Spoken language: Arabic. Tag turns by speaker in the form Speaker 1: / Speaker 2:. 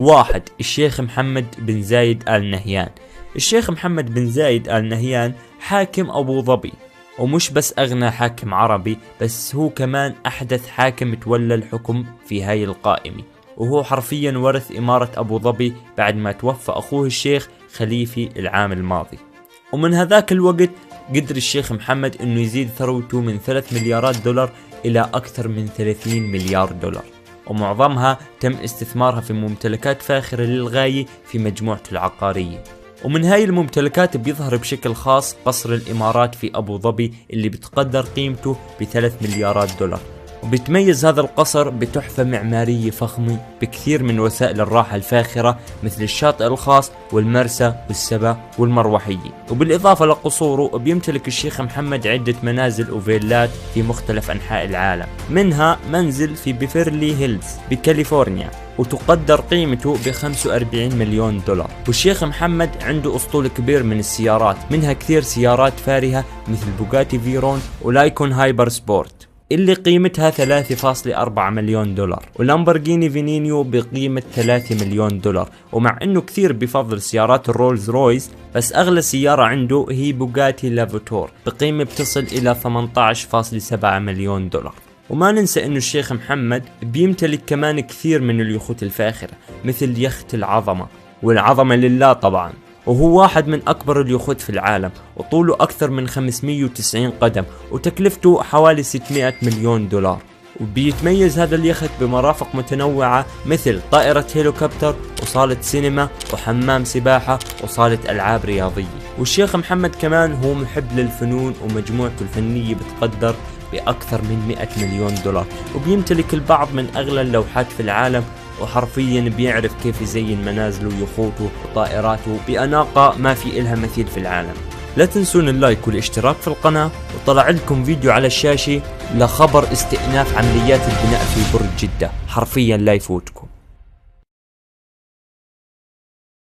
Speaker 1: 1. الشيخ محمد بن زايد آل نهيان. الشيخ محمد بن زايد آل نهيان حاكم أبو ظبي، ومش بس أغنى حاكم عربي، بس هو كمان أحدث حاكم تولى الحكم في هاي القائمة، وهو حرفيا ورث إمارة أبو ظبي بعد ما توفى أخوه الشيخ خليفي العام الماضي. ومن هذاك الوقت قدر الشيخ محمد أنه يزيد ثروته من 3 مليارات دولار إلى أكثر من 30 مليار دولار، ومعظمها تم استثمارها في ممتلكات فاخرة للغاية في مجموعته العقارية. ومن هاي الممتلكات بيظهر بشكل خاص قصر الإمارات في أبو ظبي اللي بتقدر قيمته ب3 مليارات دولار، وبيتميز هذا القصر بتحفة معمارية فخمة بكثير من وسائل الراحة الفاخرة مثل الشاطئ الخاص والمرسى والسبا والمروحية. وبالإضافة لقصوره بيمتلك الشيخ محمد عدة منازل وفيلات في مختلف أنحاء العالم، منها منزل في بيفرلي هيلز بكاليفورنيا وتقدر قيمته ب45 مليون دولار. والشيخ محمد عنده أسطول كبير من السيارات، منها كثير سيارات فارهة مثل بوغاتي فيرون ولايكون هايبر سبورت اللي قيمتها 3.4 مليون دولار، ولامبورغيني فينينيو بقيمة 3 مليون دولار. ومع انه كثير بفضل سيارات الرولز رويس، بس اغلى سيارة عنده هي بوغاتي لافوتور بقيمة بتصل الى 18.7 مليون دولار. وما ننسى انه الشيخ محمد بيمتلك كمان كثير من اليخوت الفاخرة مثل يخت العظمة، والعظمة لله طبعا، وهو واحد من أكبر اليخوت في العالم، وطوله أكثر من 590 قدم، وتكلفته حوالي 600 مليون دولار. وبيتميز هذا اليخت بمرافق متنوعة مثل طائرة هيليكوبتر وصالة سينما وحمام سباحة وصالة ألعاب رياضية. والشيخ محمد كمان هو محب للفنون، ومجموعته الفنية بتقدر بأكثر من 100 مليون دولار، وبيمتلك البعض من أغلى اللوحات في العالم، وحرفيا بيعرف كيف يزين منازله ويخوته وطائراته بأناقة ما في إلها مثيل في العالم. لا تنسون اللايك والاشتراك في القناة، وطلع لكم فيديو على الشاشة لخبر استئناف عمليات البناء في برج جدة، حرفيا لا يفوتكم.